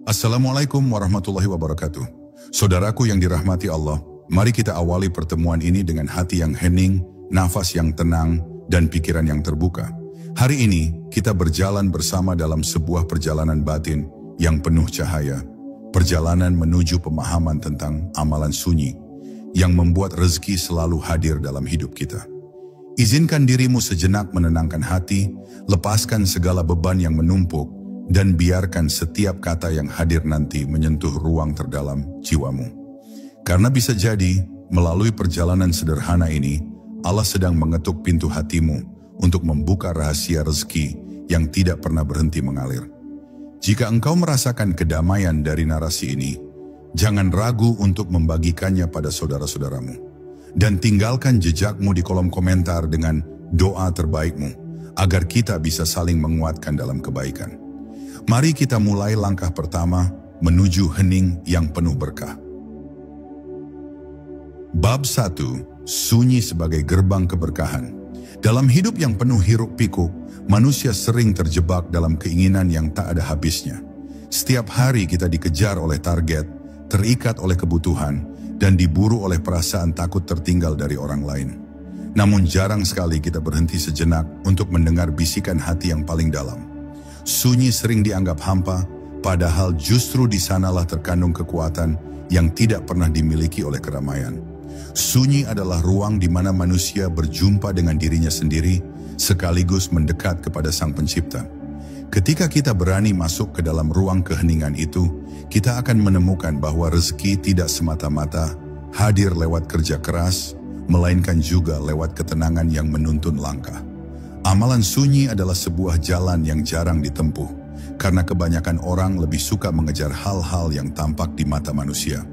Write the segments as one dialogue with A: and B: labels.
A: Assalamualaikum warahmatullahi wabarakatuh. Saudaraku yang dirahmati Allah, mari kita awali pertemuan ini dengan hati yang hening, nafas yang tenang, dan pikiran yang terbuka. Hari ini, kita berjalan bersama dalam sebuah perjalanan batin yang penuh cahaya. Perjalanan menuju pemahaman tentang amalan sunyi, yang membuat rezeki selalu hadir dalam hidup kita. Izinkan dirimu sejenak menenangkan hati, lepaskan segala beban yang menumpuk, dan biarkan setiap kata yang hadir nanti menyentuh ruang terdalam jiwamu. Karena bisa jadi, melalui perjalanan sederhana ini, Allah sedang mengetuk pintu hatimu untuk membuka rahasia rezeki yang tidak pernah berhenti mengalir. Jika engkau merasakan kedamaian dari narasi ini, jangan ragu untuk membagikannya pada saudara-saudaramu. Dan tinggalkan jejakmu di kolom komentar dengan doa terbaikmu, agar kita bisa saling menguatkan dalam kebaikan. Mari kita mulai langkah pertama menuju hening yang penuh berkah. Bab 1. Sunyi sebagai gerbang keberkahan. Dalam hidup yang penuh hiruk-pikuk, manusia sering terjebak dalam keinginan yang tak ada habisnya. Setiap hari kita dikejar oleh target, terikat oleh kebutuhan, dan diburu oleh perasaan takut tertinggal dari orang lain. Namun jarang sekali kita berhenti sejenak untuk mendengar bisikan hati yang paling dalam. Sunyi sering dianggap hampa, padahal justru di sanalah terkandung kekuatan yang tidak pernah dimiliki oleh keramaian. Sunyi adalah ruang di mana manusia berjumpa dengan dirinya sendiri, sekaligus mendekat kepada Sang Pencipta. Ketika kita berani masuk ke dalam ruang keheningan itu, kita akan menemukan bahwa rezeki tidak semata-mata hadir lewat kerja keras, melainkan juga lewat ketenangan yang menuntun langkah. Amalan sunyi adalah sebuah jalan yang jarang ditempuh, karena kebanyakan orang lebih suka mengejar hal-hal yang tampak di mata manusia.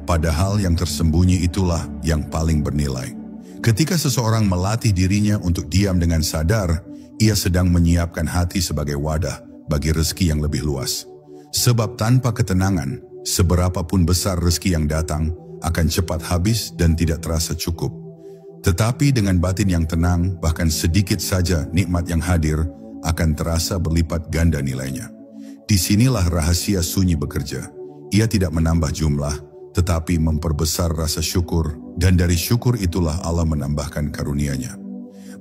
A: Padahal yang tersembunyi itulah yang paling bernilai. Ketika seseorang melatih dirinya untuk diam dengan sadar, ia sedang menyiapkan hati sebagai wadah bagi rezeki yang lebih luas. Sebab tanpa ketenangan, seberapapun besar rezeki yang datang akan cepat habis dan tidak terasa cukup. Tetapi dengan batin yang tenang, bahkan sedikit saja nikmat yang hadir akan terasa berlipat ganda nilainya. Disinilah rahasia sunyi bekerja. Ia tidak menambah jumlah, tetapi memperbesar rasa syukur, dan dari syukur itulah Allah menambahkan karunia-Nya.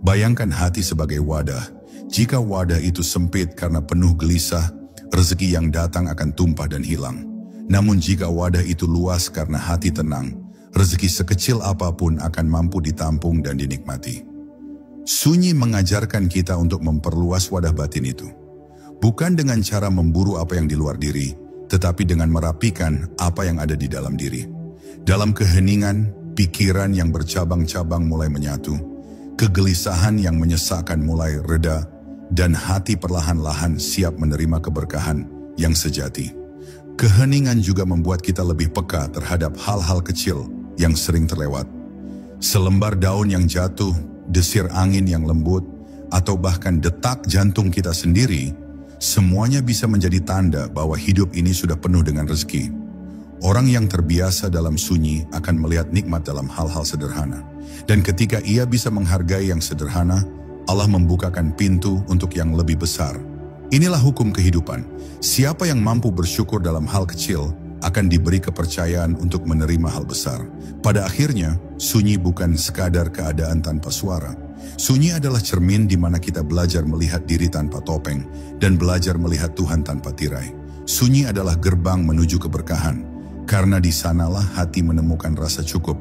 A: Bayangkan hati sebagai wadah. Jika wadah itu sempit karena penuh gelisah, rezeki yang datang akan tumpah dan hilang. Namun jika wadah itu luas karena hati tenang, rezeki sekecil apapun akan mampu ditampung dan dinikmati. Sunyi mengajarkan kita untuk memperluas wadah batin itu. Bukan dengan cara memburu apa yang di luar diri, tetapi dengan merapikan apa yang ada di dalam diri. Dalam keheningan, pikiran yang bercabang-cabang mulai menyatu, kegelisahan yang menyesakkan mulai reda, dan hati perlahan-lahan siap menerima keberkahan yang sejati. Keheningan juga membuat kita lebih peka terhadap hal-hal kecil yang sering terlewat. Selembar daun yang jatuh, desir angin yang lembut, atau bahkan detak jantung kita sendiri, semuanya bisa menjadi tanda bahwa hidup ini sudah penuh dengan rezeki. Orang yang terbiasa dalam sunyi akan melihat nikmat dalam hal-hal sederhana. Dan ketika ia bisa menghargai yang sederhana, Allah membukakan pintu untuk yang lebih besar. Inilah hukum kehidupan. Siapa yang mampu bersyukur dalam hal kecil, akan diberi kepercayaan untuk menerima hal besar. Pada akhirnya, sunyi bukan sekadar keadaan tanpa suara. Sunyi adalah cermin di mana kita belajar melihat diri tanpa topeng dan belajar melihat Tuhan tanpa tirai. Sunyi adalah gerbang menuju keberkahan, karena di sanalah hati menemukan rasa cukup,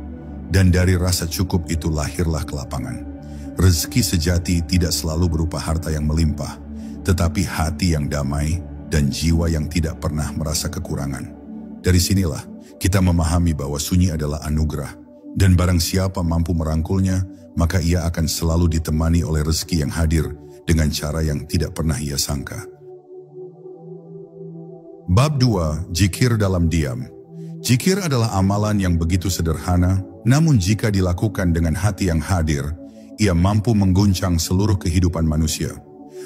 A: dan dari rasa cukup itu lahirlah kelapangan. Rezeki sejati tidak selalu berupa harta yang melimpah, tetapi hati yang damai dan jiwa yang tidak pernah merasa kekurangan. Dari sinilah kita memahami bahwa sunyi adalah anugerah, dan barang siapa mampu merangkulnya, maka ia akan selalu ditemani oleh rezeki yang hadir dengan cara yang tidak pernah ia sangka. Bab 2. Zikir dalam diam. Zikir adalah amalan yang begitu sederhana, namun jika dilakukan dengan hati yang hadir, ia mampu mengguncang seluruh kehidupan manusia.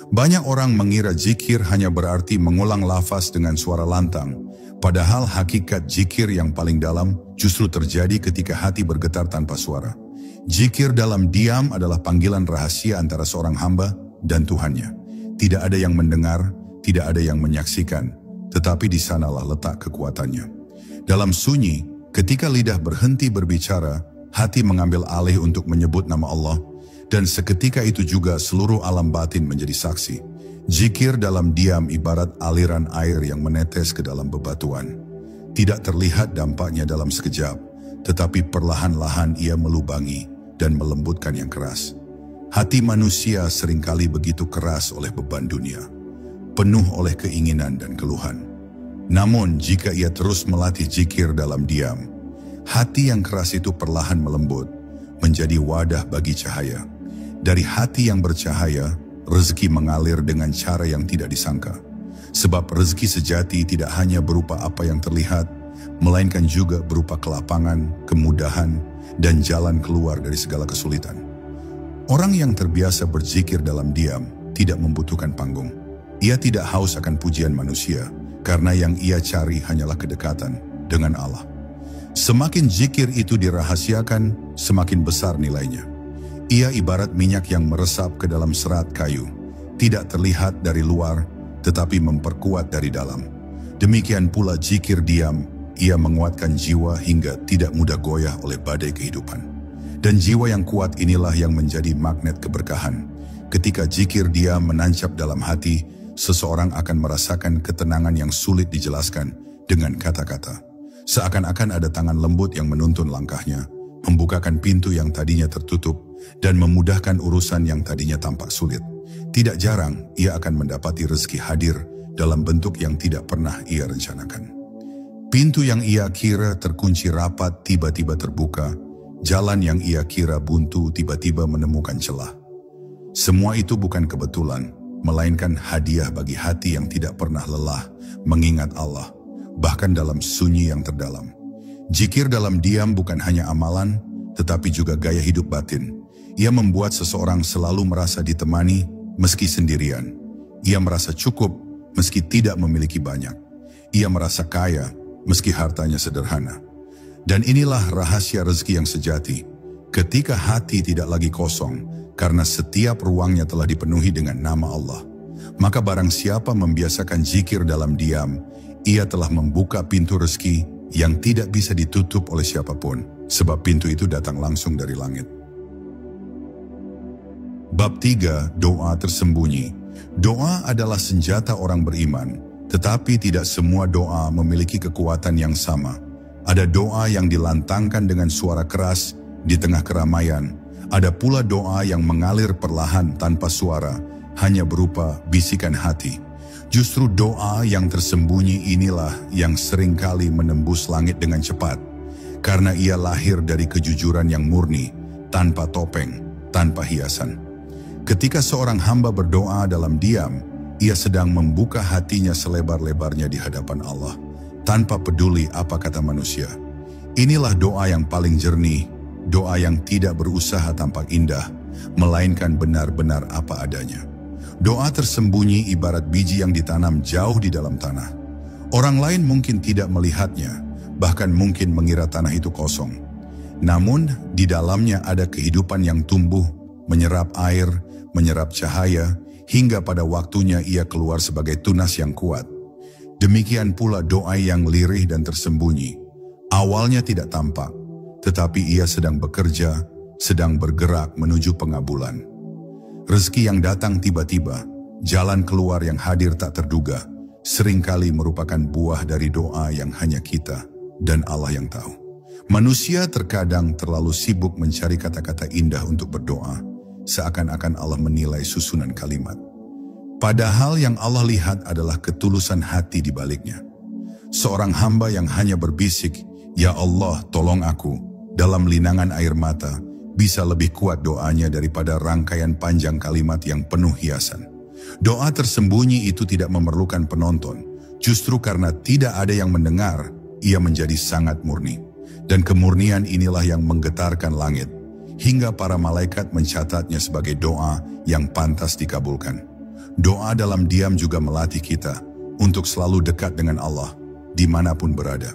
A: Banyak orang mengira zikir hanya berarti mengulang lafaz dengan suara lantang, padahal hakikat zikir yang paling dalam justru terjadi ketika hati bergetar tanpa suara. Zikir dalam diam adalah panggilan rahasia antara seorang hamba dan Tuhannya. Tidak ada yang mendengar, tidak ada yang menyaksikan, tetapi di sanalah letak kekuatannya. Dalam sunyi, ketika lidah berhenti berbicara, hati mengambil alih untuk menyebut nama Allah, dan seketika itu juga seluruh alam batin menjadi saksi. Zikir dalam diam ibarat aliran air yang menetes ke dalam bebatuan. Tidak terlihat dampaknya dalam sekejap, tetapi perlahan-lahan ia melubangi dan melembutkan yang keras. Hati manusia seringkali begitu keras oleh beban dunia, penuh oleh keinginan dan keluhan. Namun jika ia terus melatih zikir dalam diam, hati yang keras itu perlahan melembut, menjadi wadah bagi cahaya. Dari hati yang bercahaya, rezeki mengalir dengan cara yang tidak disangka. Sebab rezeki sejati tidak hanya berupa apa yang terlihat, melainkan juga berupa kelapangan, kemudahan, dan jalan keluar dari segala kesulitan. Orang yang terbiasa berzikir dalam diam tidak membutuhkan panggung. Ia tidak haus akan pujian manusia, karena yang ia cari hanyalah kedekatan dengan Allah. Semakin zikir itu dirahasiakan, semakin besar nilainya. Ia ibarat minyak yang meresap ke dalam serat kayu, tidak terlihat dari luar, tetapi memperkuat dari dalam. Demikian pula zikir diam, ia menguatkan jiwa hingga tidak mudah goyah oleh badai kehidupan. Dan jiwa yang kuat inilah yang menjadi magnet keberkahan. Ketika zikir diam menancap dalam hati, seseorang akan merasakan ketenangan yang sulit dijelaskan dengan kata-kata. Seakan-akan ada tangan lembut yang menuntun langkahnya, membukakan pintu yang tadinya tertutup, dan memudahkan urusan yang tadinya tampak sulit. Tidak jarang, ia akan mendapati rezeki hadir dalam bentuk yang tidak pernah ia rencanakan. Pintu yang ia kira terkunci rapat tiba-tiba terbuka, jalan yang ia kira buntu tiba-tiba menemukan celah. Semua itu bukan kebetulan, melainkan hadiah bagi hati yang tidak pernah lelah mengingat Allah, bahkan dalam sunyi yang terdalam. Zikir dalam diam bukan hanya amalan, tetapi juga gaya hidup batin. Ia membuat seseorang selalu merasa ditemani meski sendirian. Ia merasa cukup meski tidak memiliki banyak. Ia merasa kaya meski hartanya sederhana. Dan inilah rahasia rezeki yang sejati. Ketika hati tidak lagi kosong, karena setiap ruangnya telah dipenuhi dengan nama Allah, maka barang siapa membiasakan zikir dalam diam, ia telah membuka pintu rezeki yang tidak bisa ditutup oleh siapapun, sebab pintu itu datang langsung dari langit. Bab 3, doa tersembunyi. Doa adalah senjata orang beriman, tetapi tidak semua doa memiliki kekuatan yang sama. Ada doa yang dilantangkan dengan suara keras di tengah keramaian. Ada pula doa yang mengalir perlahan tanpa suara, hanya berupa bisikan hati. Justru doa yang tersembunyi inilah yang seringkali menembus langit dengan cepat, karena ia lahir dari kejujuran yang murni, tanpa topeng, tanpa hiasan. Ketika seorang hamba berdoa dalam diam, ia sedang membuka hatinya selebar-lebarnya di hadapan Allah, tanpa peduli apa kata manusia. Inilah doa yang paling jernih, doa yang tidak berusaha tampak indah, melainkan benar-benar apa adanya. Doa tersembunyi ibarat biji yang ditanam jauh di dalam tanah. Orang lain mungkin tidak melihatnya, bahkan mungkin mengira tanah itu kosong. Namun, di dalamnya ada kehidupan yang tumbuh, menyerap air, menyerap cahaya, hingga pada waktunya ia keluar sebagai tunas yang kuat. Demikian pula doa yang lirih dan tersembunyi. Awalnya tidak tampak, tetapi ia sedang bekerja, sedang bergerak menuju pengabulan. Rezeki yang datang tiba-tiba, jalan keluar yang hadir tak terduga, seringkali merupakan buah dari doa yang hanya kita dan Allah yang tahu. Manusia terkadang terlalu sibuk mencari kata-kata indah untuk berdoa, seakan-akan Allah menilai susunan kalimat. Padahal yang Allah lihat adalah ketulusan hati di baliknya. Seorang hamba yang hanya berbisik, "Ya Allah, tolong aku," dalam linangan air mata, bisa lebih kuat doanya daripada rangkaian panjang kalimat yang penuh hiasan. Doa tersembunyi itu tidak memerlukan penonton. Justru karena tidak ada yang mendengar, ia menjadi sangat murni. Dan kemurnian inilah yang menggetarkan langit, hingga para malaikat mencatatnya sebagai doa yang pantas dikabulkan. Doa dalam diam juga melatih kita untuk selalu dekat dengan Allah, dimanapun berada.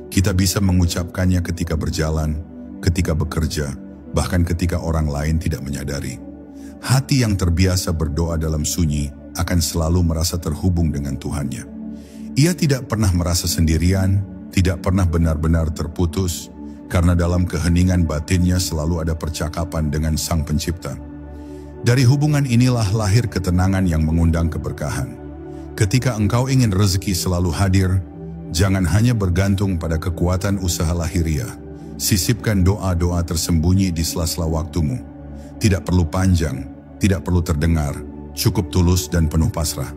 A: Kita bisa mengucapkannya ketika berjalan, ketika bekerja, bahkan ketika orang lain tidak menyadari. Hati yang terbiasa berdoa dalam sunyi akan selalu merasa terhubung dengan Tuhannya. Ia tidak pernah merasa sendirian, tidak pernah benar-benar terputus, karena dalam keheningan batinnya selalu ada percakapan dengan Sang Pencipta. Dari hubungan inilah lahir ketenangan yang mengundang keberkahan. Ketika engkau ingin rezeki selalu hadir, jangan hanya bergantung pada kekuatan usaha lahiriah. Sisipkan doa-doa tersembunyi di sela-sela waktumu. Tidak perlu panjang, tidak perlu terdengar, cukup tulus dan penuh pasrah.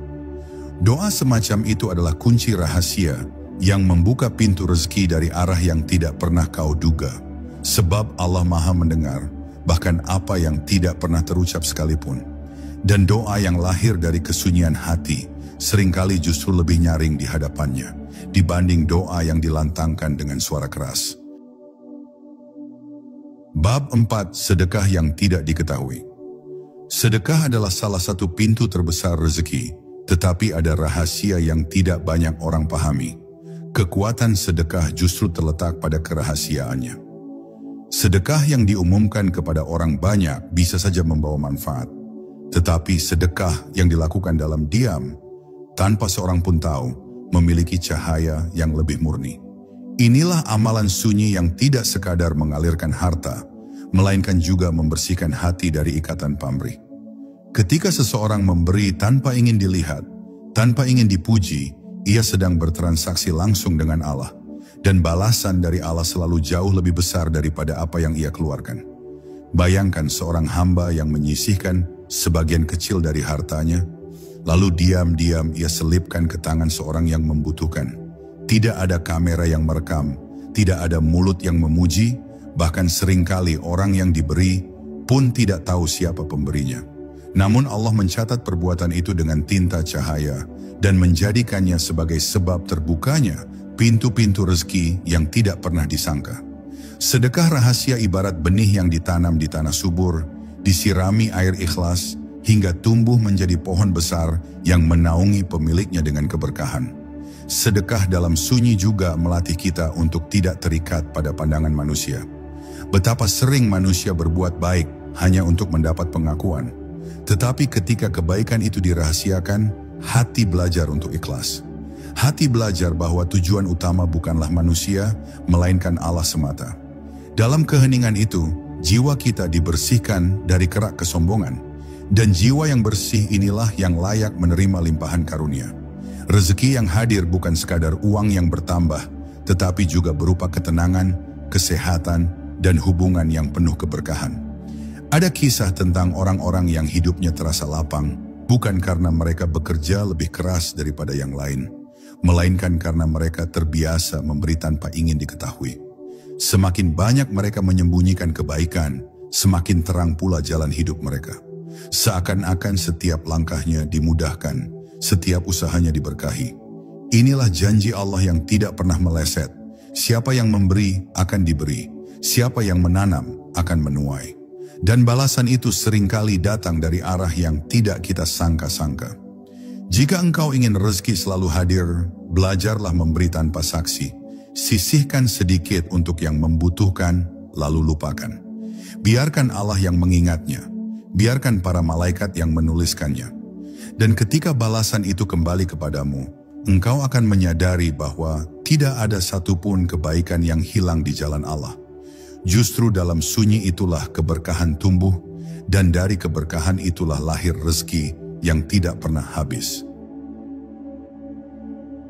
A: Doa semacam itu adalah kunci rahasia yang membuka pintu rezeki dari arah yang tidak pernah kau duga. Sebab Allah Maha mendengar, bahkan apa yang tidak pernah terucap sekalipun. Dan doa yang lahir dari kesunyian hati seringkali justru lebih nyaring di hadapannya dibanding doa yang dilantangkan dengan suara keras. Bab 4. Sedekah yang tidak diketahui. Sedekah adalah salah satu pintu terbesar rezeki, tetapi ada rahasia yang tidak banyak orang pahami. Kekuatan sedekah justru terletak pada kerahasiaannya. Sedekah yang diumumkan kepada orang banyak bisa saja membawa manfaat, tetapi sedekah yang dilakukan dalam diam, tanpa seorang pun tahu, memiliki cahaya yang lebih murni. Inilah amalan sunyi yang tidak sekadar mengalirkan harta, melainkan juga membersihkan hati dari ikatan pamrih. Ketika seseorang memberi tanpa ingin dilihat, tanpa ingin dipuji, ia sedang bertransaksi langsung dengan Allah. Dan balasan dari Allah selalu jauh lebih besar daripada apa yang ia keluarkan. Bayangkan seorang hamba yang menyisihkan sebagian kecil dari hartanya, lalu diam-diam ia selipkan ke tangan seorang yang membutuhkan. Tidak ada kamera yang merekam, tidak ada mulut yang memuji, bahkan seringkali orang yang diberi pun tidak tahu siapa pemberinya. Namun Allah mencatat perbuatan itu dengan tinta cahaya dan menjadikannya sebagai sebab terbukanya pintu-pintu rezeki yang tidak pernah disangka. Sedekah rahasia ibarat benih yang ditanam di tanah subur, disirami air ikhlas, hingga tumbuh menjadi pohon besar yang menaungi pemiliknya dengan keberkahan. Sedekah dalam sunyi juga melatih kita untuk tidak terikat pada pandangan manusia. Betapa sering manusia berbuat baik hanya untuk mendapat pengakuan. Tetapi ketika kebaikan itu dirahasiakan, hati belajar untuk ikhlas. Hati belajar bahwa tujuan utama bukanlah manusia, melainkan Allah semata. Dalam keheningan itu, jiwa kita dibersihkan dari kerak kesombongan. Dan jiwa yang bersih inilah yang layak menerima limpahan karunia. Rezeki yang hadir bukan sekadar uang yang bertambah, tetapi juga berupa ketenangan, kesehatan, dan hubungan yang penuh keberkahan. Ada kisah tentang orang-orang yang hidupnya terasa lapang, bukan karena mereka bekerja lebih keras daripada yang lain, melainkan karena mereka terbiasa memberi tanpa ingin diketahui. Semakin banyak mereka menyembunyikan kebaikan, semakin terang pula jalan hidup mereka. Seakan-akan setiap langkahnya dimudahkan, setiap usahanya diberkahi. Inilah janji Allah yang tidak pernah meleset. Siapa yang memberi akan diberi, siapa yang menanam akan menuai. Dan balasan itu seringkali datang dari arah yang tidak kita sangka-sangka. Jika engkau ingin rezeki selalu hadir, belajarlah memberi tanpa saksi. Sisihkan sedikit untuk yang membutuhkan, lalu lupakan. Biarkan Allah yang mengingatnya. Biarkan para malaikat yang menuliskannya. Dan ketika balasan itu kembali kepadamu, engkau akan menyadari bahwa tidak ada satupun kebaikan yang hilang di jalan Allah. Justru dalam sunyi itulah keberkahan tumbuh, dan dari keberkahan itulah lahir rezeki yang tidak pernah habis.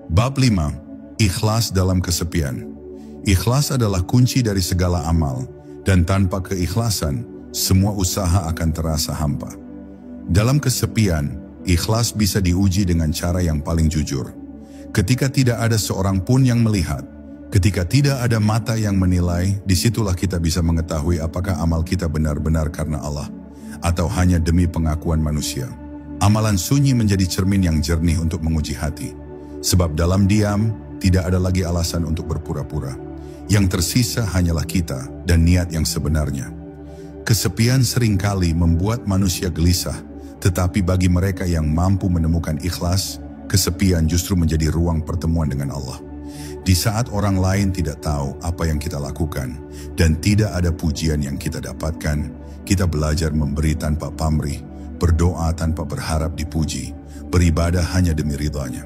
A: Bab 5. Ikhlas dalam kesepian. Ikhlas adalah kunci dari segala amal, dan tanpa keikhlasan, semua usaha akan terasa hampa. Dalam kesepian, ikhlas bisa diuji dengan cara yang paling jujur. Ketika tidak ada seorang pun yang melihat, ketika tidak ada mata yang menilai, disitulah kita bisa mengetahui apakah amal kita benar-benar karena Allah, atau hanya demi pengakuan manusia. Amalan sunyi menjadi cermin yang jernih untuk menguji hati. Sebab dalam diam, tidak ada lagi alasan untuk berpura-pura. Yang tersisa hanyalah kita dan niat yang sebenarnya. Kesepian seringkali membuat manusia gelisah, tetapi bagi mereka yang mampu menemukan ikhlas, kesepian justru menjadi ruang pertemuan dengan Allah. Di saat orang lain tidak tahu apa yang kita lakukan, dan tidak ada pujian yang kita dapatkan, kita belajar memberi tanpa pamrih, berdoa tanpa berharap dipuji, beribadah hanya demi ridhanya.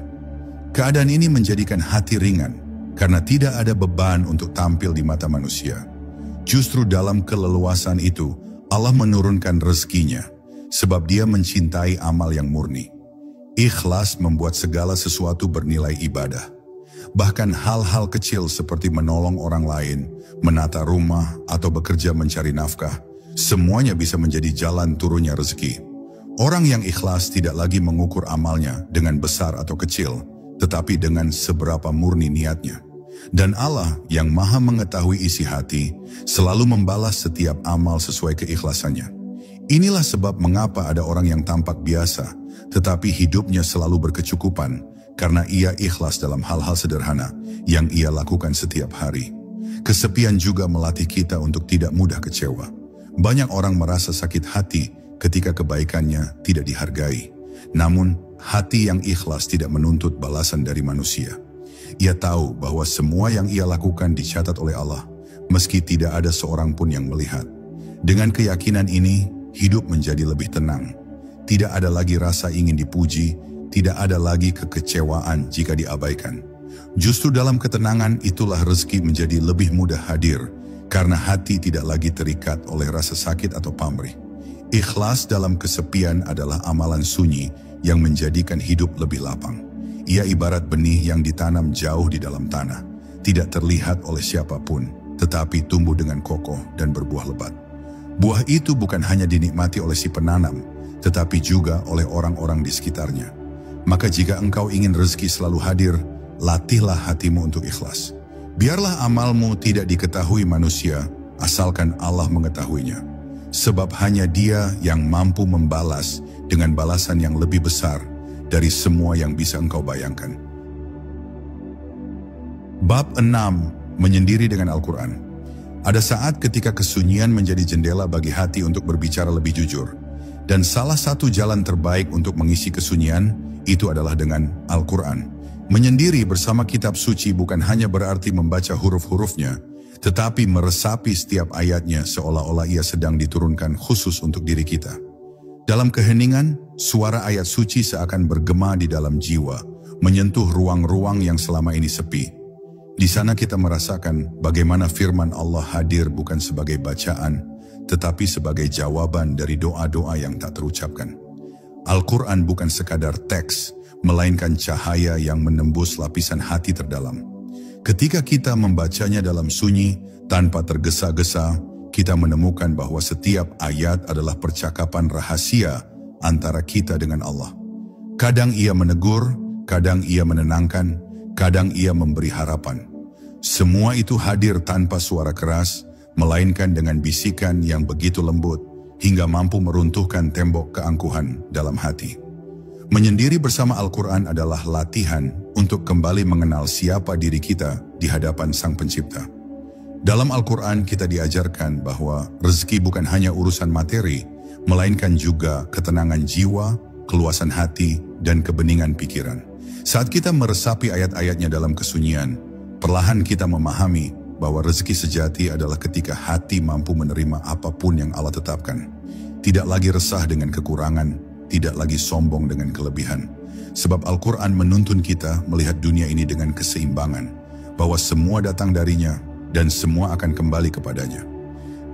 A: Keadaan ini menjadikan hati ringan karena tidak ada beban untuk tampil di mata manusia. Justru dalam keleluasan itu, Allah menurunkan rezekinya sebab Dia mencintai amal yang murni. Ikhlas membuat segala sesuatu bernilai ibadah. Bahkan hal-hal kecil seperti menolong orang lain, menata rumah, atau bekerja mencari nafkah, semuanya bisa menjadi jalan turunnya rezeki. Orang yang ikhlas tidak lagi mengukur amalnya dengan besar atau kecil, tetapi dengan seberapa murni niatnya. Dan Allah yang Maha mengetahui isi hati, selalu membalas setiap amal sesuai keikhlasannya. Inilah sebab mengapa ada orang yang tampak biasa, tetapi hidupnya selalu berkecukupan, karena ia ikhlas dalam hal-hal sederhana yang ia lakukan setiap hari. Kesepian juga melatih kita untuk tidak mudah kecewa. Banyak orang merasa sakit hati ketika kebaikannya tidak dihargai. Namun, hati yang ikhlas tidak menuntut balasan dari manusia. Ia tahu bahwa semua yang ia lakukan dicatat oleh Allah, meski tidak ada seorang pun yang melihat. Dengan keyakinan ini, hidup menjadi lebih tenang. Tidak ada lagi rasa ingin dipuji, tidak ada lagi kekecewaan jika diabaikan. Justru dalam ketenangan itulah rezeki menjadi lebih mudah hadir, karena hati tidak lagi terikat oleh rasa sakit atau pamrih. Ikhlas dalam kesepian adalah amalan sunyi yang menjadikan hidup lebih lapang. Ia ibarat benih yang ditanam jauh di dalam tanah, tidak terlihat oleh siapapun, tetapi tumbuh dengan kokoh dan berbuah lebat. Buah itu bukan hanya dinikmati oleh si penanam, tetapi juga oleh orang-orang di sekitarnya. Maka jika engkau ingin rezeki selalu hadir, latihlah hatimu untuk ikhlas. Biarlah amalmu tidak diketahui manusia, asalkan Allah mengetahuinya. Sebab hanya Dia yang mampu membalas dengan balasan yang lebih besar dari semua yang bisa engkau bayangkan. Bab 6. Menyendiri dengan Al-Quran. Ada saat ketika kesunyian menjadi jendela bagi hati untuk berbicara lebih jujur. Dan salah satu jalan terbaik untuk mengisi kesunyian itu adalah dengan Al-Quran. Menyendiri bersama kitab suci bukan hanya berarti membaca huruf-hurufnya, tetapi meresapi setiap ayatnya seolah-olah ia sedang diturunkan khusus untuk diri kita. Dalam keheningan, suara ayat suci seakan bergema di dalam jiwa, menyentuh ruang-ruang yang selama ini sepi. Di sana kita merasakan bagaimana firman Allah hadir bukan sebagai bacaan, tetapi sebagai jawaban dari doa-doa yang tak terucapkan. Al-Quran bukan sekadar teks, melainkan cahaya yang menembus lapisan hati terdalam. Ketika kita membacanya dalam sunyi, tanpa tergesa-gesa, kita menemukan bahwa setiap ayat adalah percakapan rahasia antara kita dengan Allah. Kadang ia menegur, kadang ia menenangkan, kadang ia memberi harapan. Semua itu hadir tanpa suara keras, melainkan dengan bisikan yang begitu lembut, hingga mampu meruntuhkan tembok keangkuhan dalam hati. Menyendiri bersama Al-Quran adalah latihan untuk kembali mengenal siapa diri kita di hadapan Sang Pencipta. Dalam Al-Quran kita diajarkan bahwa rezeki bukan hanya urusan materi, melainkan juga ketenangan jiwa, keluasan hati, dan kebeningan pikiran. Saat kita meresapi ayat-ayatnya dalam kesunyian, perlahan kita memahami bahwa rezeki sejati adalah ketika hati mampu menerima apapun yang Allah tetapkan. Tidak lagi resah dengan kekurangan, tidak lagi sombong dengan kelebihan. Sebab Al-Quran menuntun kita melihat dunia ini dengan keseimbangan, bahwa semua datang darinya dan semua akan kembali kepadanya.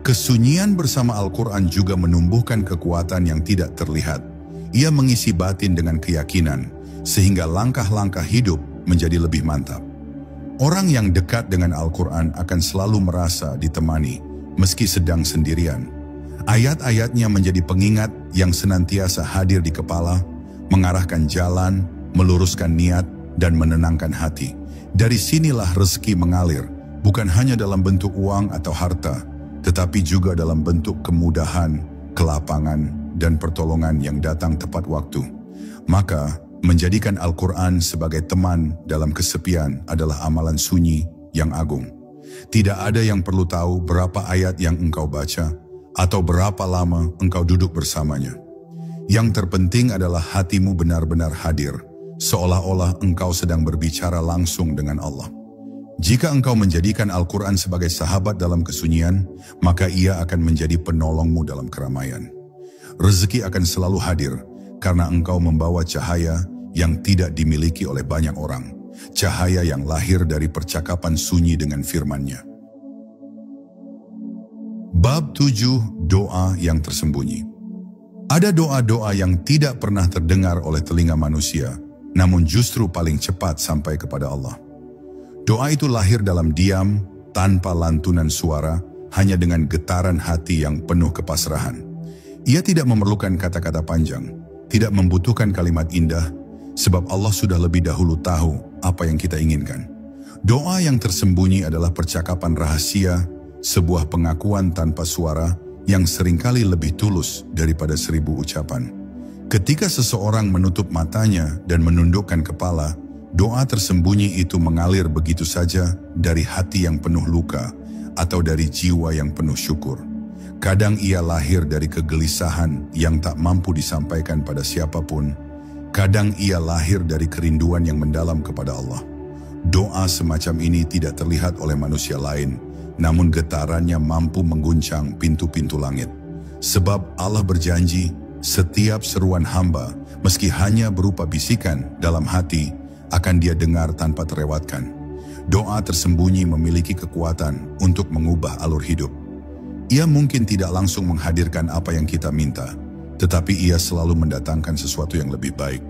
A: Kesunyian bersama Al-Quran juga menumbuhkan kekuatan yang tidak terlihat. Ia mengisi batin dengan keyakinan, sehingga langkah-langkah hidup menjadi lebih mantap. Orang yang dekat dengan Al-Quran akan selalu merasa ditemani, meski sedang sendirian. Ayat-ayatnya menjadi pengingat yang senantiasa hadir di kepala, mengarahkan jalan, meluruskan niat, dan menenangkan hati. Dari sinilah rezeki mengalir, bukan hanya dalam bentuk uang atau harta, tetapi juga dalam bentuk kemudahan, kelapangan, dan pertolongan yang datang tepat waktu. Maka, menjadikan Al-Quran sebagai teman dalam kesepian adalah amalan sunyi yang agung. Tidak ada yang perlu tahu berapa ayat yang engkau baca atau berapa lama engkau duduk bersamanya. Yang terpenting adalah hatimu benar-benar hadir, seolah-olah engkau sedang berbicara langsung dengan Allah. Jika engkau menjadikan Al-Quran sebagai sahabat dalam kesunyian, maka ia akan menjadi penolongmu dalam keramaian. Rezeki akan selalu hadir, karena engkau membawa cahaya yang tidak dimiliki oleh banyak orang, cahaya yang lahir dari percakapan sunyi dengan firman-Nya. Bab 7, doa yang tersembunyi. Ada doa-doa yang tidak pernah terdengar oleh telinga manusia, namun justru paling cepat sampai kepada Allah. Doa itu lahir dalam diam, tanpa lantunan suara, hanya dengan getaran hati yang penuh kepasrahan. Ia tidak memerlukan kata-kata panjang, tidak membutuhkan kalimat indah, sebab Allah sudah lebih dahulu tahu apa yang kita inginkan. Doa yang tersembunyi adalah percakapan rahasia, sebuah pengakuan tanpa suara yang seringkali lebih tulus daripada 1000 ucapan. Ketika seseorang menutup matanya dan menundukkan kepala, doa tersembunyi itu mengalir begitu saja dari hati yang penuh luka atau dari jiwa yang penuh syukur. Kadang ia lahir dari kegelisahan yang tak mampu disampaikan pada siapapun. Kadang ia lahir dari kerinduan yang mendalam kepada Allah. Doa semacam ini tidak terlihat oleh manusia lain, namun getarannya mampu mengguncang pintu-pintu langit. Sebab Allah berjanji, setiap seruan hamba, meski hanya berupa bisikan dalam hati, akan Dia dengar tanpa terlewatkan. Doa tersembunyi memiliki kekuatan untuk mengubah alur hidup. Ia mungkin tidak langsung menghadirkan apa yang kita minta, tetapi ia selalu mendatangkan sesuatu yang lebih baik.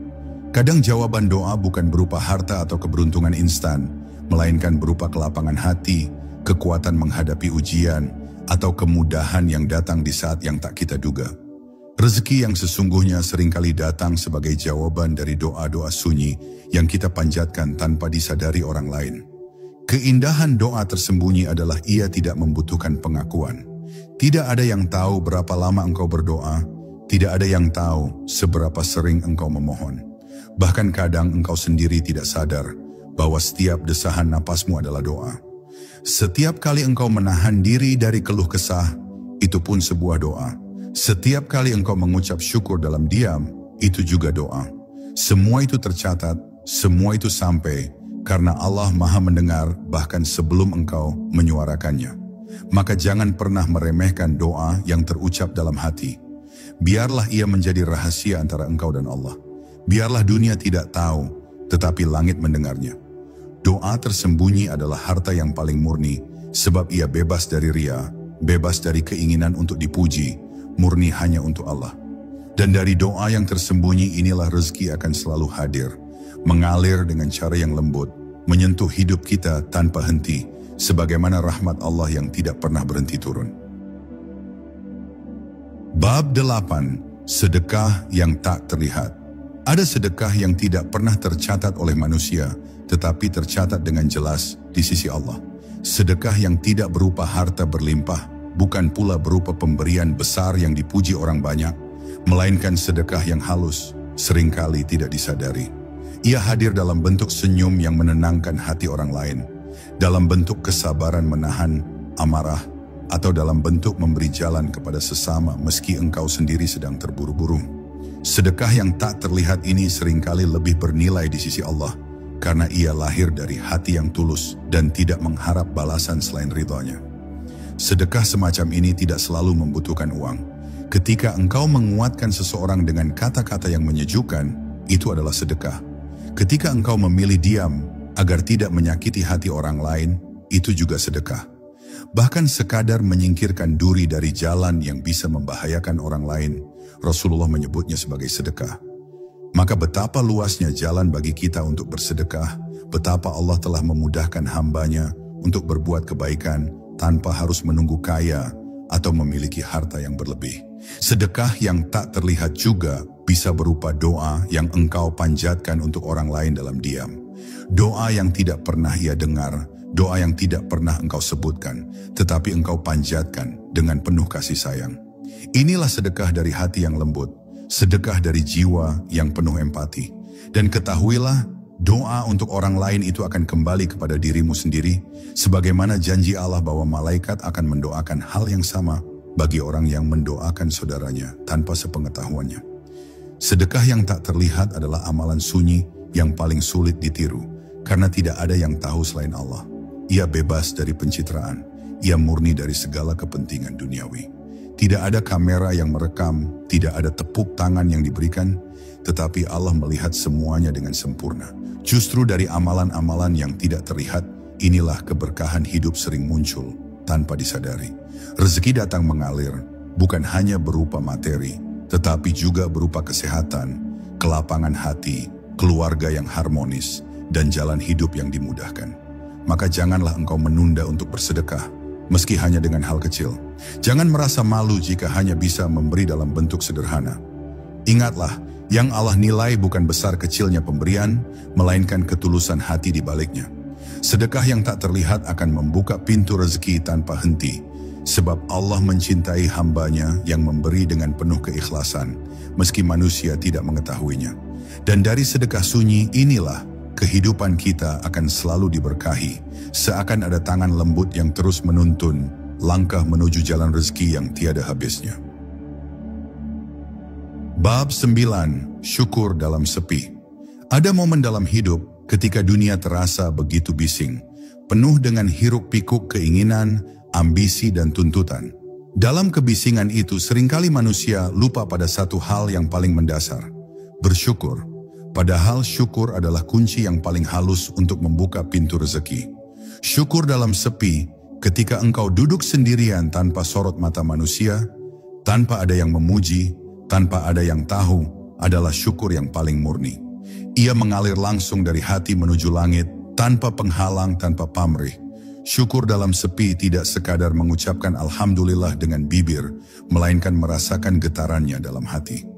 A: Kadang jawaban doa bukan berupa harta atau keberuntungan instan, melainkan berupa kelapangan hati, kekuatan menghadapi ujian, atau kemudahan yang datang di saat yang tak kita duga. Rezeki yang sesungguhnya seringkali datang sebagai jawaban dari doa-doa sunyi yang kita panjatkan tanpa disadari orang lain. Keindahan doa tersembunyi adalah ia tidak membutuhkan pengakuan. Tidak ada yang tahu berapa lama engkau berdoa, tidak ada yang tahu seberapa sering engkau memohon. Bahkan kadang engkau sendiri tidak sadar bahwa setiap desahan napasmu adalah doa. Setiap kali engkau menahan diri dari keluh kesah, itu pun sebuah doa. Setiap kali engkau mengucap syukur dalam diam, itu juga doa. Semua itu tercatat, semua itu sampai, karena Allah Maha mendengar bahkan sebelum engkau menyuarakannya. Maka jangan pernah meremehkan doa yang terucap dalam hati. Biarlah ia menjadi rahasia antara engkau dan Allah. Biarlah dunia tidak tahu, tetapi langit mendengarnya. Doa tersembunyi adalah harta yang paling murni, sebab ia bebas dari ria, bebas dari keinginan untuk dipuji, murni hanya untuk Allah. Dan dari doa yang tersembunyi inilah rezeki akan selalu hadir, mengalir dengan cara yang lembut, menyentuh hidup kita tanpa henti, sebagaimana rahmat Allah yang tidak pernah berhenti turun. Bab 8, sedekah yang tak terlihat. Ada sedekah yang tidak pernah tercatat oleh manusia, tetapi tercatat dengan jelas di sisi Allah. Sedekah yang tidak berupa harta berlimpah, bukan pula berupa pemberian besar yang dipuji orang banyak, melainkan sedekah yang halus, seringkali tidak disadari. Ia hadir dalam bentuk senyum yang menenangkan hati orang lain, dalam bentuk kesabaran menahan amarah, atau dalam bentuk memberi jalan kepada sesama meski engkau sendiri sedang terburu-buru. Sedekah yang tak terlihat ini seringkali lebih bernilai di sisi Allah, karena ia lahir dari hati yang tulus dan tidak mengharap balasan selain ridhonya. Sedekah semacam ini tidak selalu membutuhkan uang. Ketika engkau menguatkan seseorang dengan kata-kata yang menyejukkan, itu adalah sedekah. Ketika engkau memilih diam agar tidak menyakiti hati orang lain, itu juga sedekah. Bahkan sekadar menyingkirkan duri dari jalan yang bisa membahayakan orang lain, Rasulullah menyebutnya sebagai sedekah. Maka betapa luasnya jalan bagi kita untuk bersedekah, betapa Allah telah memudahkan hambanya untuk berbuat kebaikan tanpa harus menunggu kaya atau memiliki harta yang berlebih. Sedekah yang tak terlihat juga bisa berupa doa yang engkau panjatkan untuk orang lain dalam diam. Doa yang tidak pernah ia dengar, doa yang tidak pernah engkau sebutkan, tetapi engkau panjatkan dengan penuh kasih sayang. Inilah sedekah dari hati yang lembut, sedekah dari jiwa yang penuh empati. Dan ketahuilah, doa untuk orang lain itu akan kembali kepada dirimu sendiri, sebagaimana janji Allah bahwa malaikat akan mendoakan hal yang sama bagi orang yang mendoakan saudaranya tanpa sepengetahuannya. Sedekah yang tak terlihat adalah amalan sunyi yang paling sulit ditiru, karena tidak ada yang tahu selain Allah. Ia bebas dari pencitraan, ia murni dari segala kepentingan duniawi. Tidak ada kamera yang merekam, tidak ada tepuk tangan yang diberikan, tetapi Allah melihat semuanya dengan sempurna. Justru dari amalan-amalan yang tidak terlihat, inilah keberkahan hidup sering muncul tanpa disadari. Rezeki datang mengalir, bukan hanya berupa materi, tetapi juga berupa kesehatan, kelapangan hati, keluarga yang harmonis, dan jalan hidup yang dimudahkan. Maka janganlah engkau menunda untuk bersedekah, meski hanya dengan hal kecil. Jangan merasa malu jika hanya bisa memberi dalam bentuk sederhana. Ingatlah, yang Allah nilai bukan besar kecilnya pemberian, melainkan ketulusan hati di baliknya. Sedekah yang tak terlihat akan membuka pintu rezeki tanpa henti, sebab Allah mencintai hambanya yang memberi dengan penuh keikhlasan, meski manusia tidak mengetahuinya. Dan dari sedekah sunyi inilah kehidupan kita akan selalu diberkahi, seakan ada tangan lembut yang terus menuntun langkah menuju jalan rezeki yang tiada habisnya. Bab 9. Syukur dalam sepi. Ada momen dalam hidup ketika dunia terasa begitu bising, penuh dengan hiruk-pikuk keinginan, ambisi dan tuntutan. Dalam kebisingan itu seringkali manusia lupa pada satu hal yang paling mendasar, bersyukur. Padahal syukur adalah kunci yang paling halus untuk membuka pintu rezeki. Syukur dalam sepi, ketika engkau duduk sendirian tanpa sorot mata manusia, tanpa ada yang memuji, tanpa ada yang tahu, adalah syukur yang paling murni. Ia mengalir langsung dari hati menuju langit, tanpa penghalang, tanpa pamrih. Syukur dalam sepi tidak sekadar mengucapkan alhamdulillah dengan bibir, melainkan merasakan getarannya dalam hati.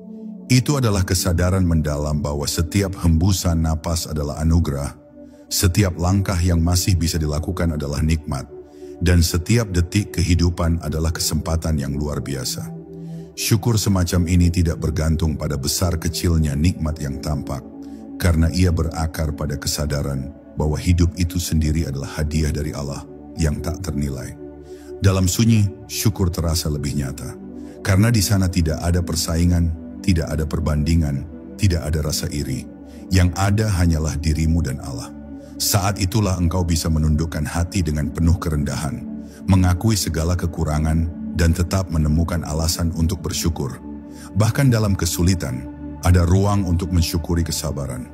A: Itu adalah kesadaran mendalam bahwa setiap hembusan napas adalah anugerah, setiap langkah yang masih bisa dilakukan adalah nikmat, dan setiap detik kehidupan adalah kesempatan yang luar biasa. Syukur semacam ini tidak bergantung pada besar kecilnya nikmat yang tampak, karena ia berakar pada kesadaran bahwa hidup itu sendiri adalah hadiah dari Allah yang tak ternilai. Dalam sunyi, syukur terasa lebih nyata, karena di sana tidak ada persaingan, tidak ada perbandingan, tidak ada rasa iri. Yang ada hanyalah dirimu dan Allah. Saat itulah engkau bisa menundukkan hati dengan penuh kerendahan, mengakui segala kekurangan, dan tetap menemukan alasan untuk bersyukur. Bahkan dalam kesulitan, ada ruang untuk mensyukuri kesabaran.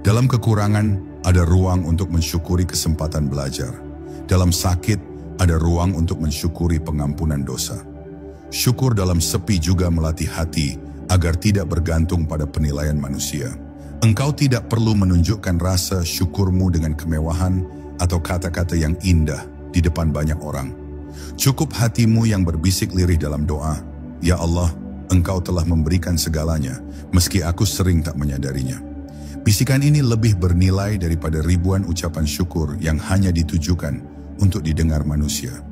A: Dalam kekurangan, ada ruang untuk mensyukuri kesempatan belajar. Dalam sakit, ada ruang untuk mensyukuri pengampunan dosa. Syukur dalam sepi juga melatih hati agar tidak bergantung pada penilaian manusia. Engkau tidak perlu menunjukkan rasa syukurmu dengan kemewahan atau kata-kata yang indah di depan banyak orang. Cukup hatimu yang berbisik lirih dalam doa, "Ya Allah, Engkau telah memberikan segalanya, meski aku sering tak menyadarinya." Bisikan ini lebih bernilai daripada ribuan ucapan syukur yang hanya ditujukan untuk didengar manusia.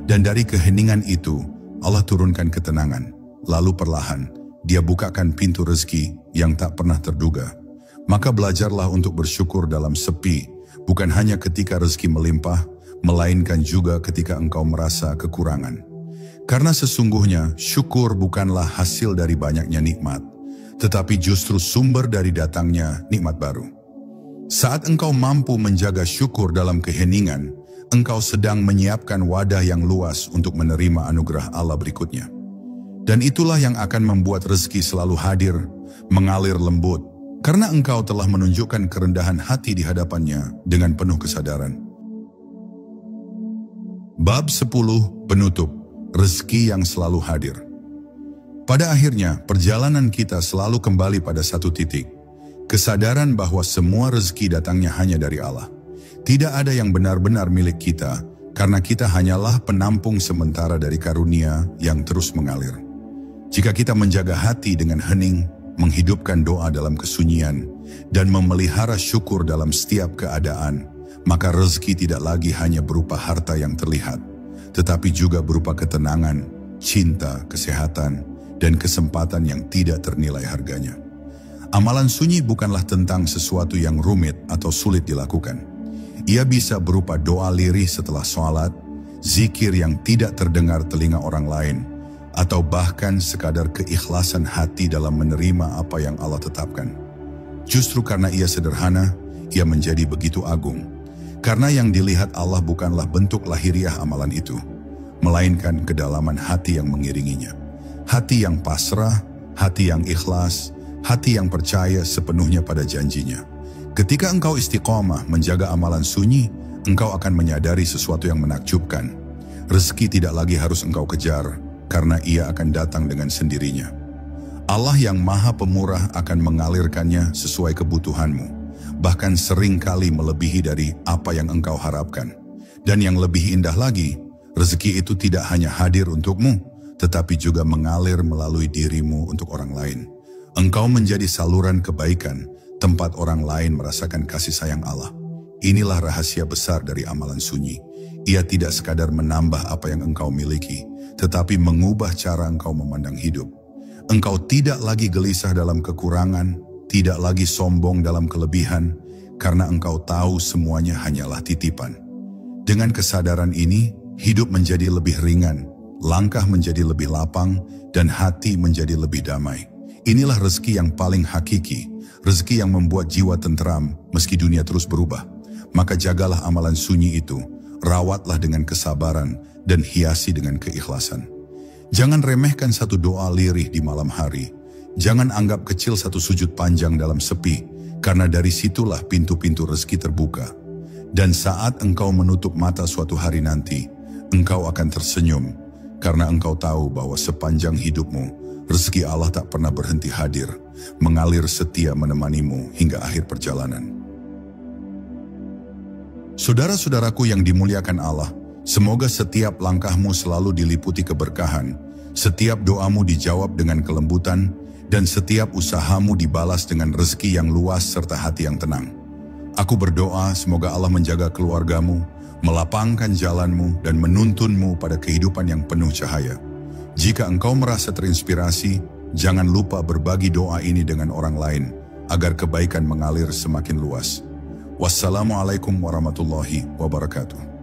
A: Dan dari keheningan itu, Allah turunkan ketenangan, lalu perlahan, Dia bukakan pintu rezeki yang tak pernah terduga. Maka belajarlah untuk bersyukur dalam sepi, bukan hanya ketika rezeki melimpah, melainkan juga ketika engkau merasa kekurangan. Karena sesungguhnya syukur bukanlah hasil dari banyaknya nikmat, tetapi justru sumber dari datangnya nikmat baru. Saat engkau mampu menjaga syukur dalam keheningan, engkau sedang menyiapkan wadah yang luas untuk menerima anugerah Allah berikutnya. Dan itulah yang akan membuat rezeki selalu hadir, mengalir lembut, karena engkau telah menunjukkan kerendahan hati di hadapannya dengan penuh kesadaran. Bab 10. Penutup. Rezeki yang selalu hadir. Pada akhirnya, perjalanan kita selalu kembali pada satu titik. Kesadaran bahwa semua rezeki datangnya hanya dari Allah. Tidak ada yang benar-benar milik kita, karena kita hanyalah penampung sementara dari karunia yang terus mengalir. Jika kita menjaga hati dengan hening, menghidupkan doa dalam kesunyian, dan memelihara syukur dalam setiap keadaan, maka rezeki tidak lagi hanya berupa harta yang terlihat, tetapi juga berupa ketenangan, cinta, kesehatan, dan kesempatan yang tidak ternilai harganya. Amalan sunyi bukanlah tentang sesuatu yang rumit atau sulit dilakukan. Ia bisa berupa doa lirih setelah sholat, zikir yang tidak terdengar telinga orang lain, atau bahkan sekadar keikhlasan hati dalam menerima apa yang Allah tetapkan. Justru karena ia sederhana, ia menjadi begitu agung. Karena yang dilihat Allah bukanlah bentuk lahiriah amalan itu, melainkan kedalaman hati yang mengiringinya. Hati yang pasrah, hati yang ikhlas, hati yang percaya sepenuhnya pada janjinya. Ketika engkau istiqomah menjaga amalan sunyi, engkau akan menyadari sesuatu yang menakjubkan. Rezeki tidak lagi harus engkau kejar, karena ia akan datang dengan sendirinya. Allah yang maha pemurah akan mengalirkannya sesuai kebutuhanmu, bahkan sering kali melebihi dari apa yang engkau harapkan. Dan yang lebih indah lagi, rezeki itu tidak hanya hadir untukmu, tetapi juga mengalir melalui dirimu untuk orang lain. Engkau menjadi saluran kebaikan, tempat orang lain merasakan kasih sayang Allah. Inilah rahasia besar dari amalan sunyi. Ia tidak sekadar menambah apa yang engkau miliki, tetapi mengubah cara engkau memandang hidup. Engkau tidak lagi gelisah dalam kekurangan, tidak lagi sombong dalam kelebihan, karena engkau tahu semuanya hanyalah titipan. Dengan kesadaran ini, hidup menjadi lebih ringan, langkah menjadi lebih lapang, dan hati menjadi lebih damai. Inilah rezeki yang paling hakiki, rezeki yang membuat jiwa tentram meski dunia terus berubah. Maka jagalah amalan sunyi itu, rawatlah dengan kesabaran, dan hiasi dengan keikhlasan. Jangan remehkan satu doa lirih di malam hari. Jangan anggap kecil satu sujud panjang dalam sepi, karena dari situlah pintu-pintu rezeki terbuka. Dan saat engkau menutup mata suatu hari nanti, engkau akan tersenyum, karena engkau tahu bahwa sepanjang hidupmu, rezeki Allah tak pernah berhenti hadir, mengalir setia menemanimu hingga akhir perjalanan. Saudara-saudaraku yang dimuliakan Allah, semoga setiap langkahmu selalu diliputi keberkahan, setiap doamu dijawab dengan kelembutan, dan setiap usahamu dibalas dengan rezeki yang luas serta hati yang tenang. Aku berdoa semoga Allah menjaga keluargamu, melapangkan jalanmu, dan menuntunmu pada kehidupan yang penuh cahaya. Jika engkau merasa terinspirasi, jangan lupa berbagi doa ini dengan orang lain, agar kebaikan mengalir semakin luas. Wassalamualaikum warahmatullahi wabarakatuh.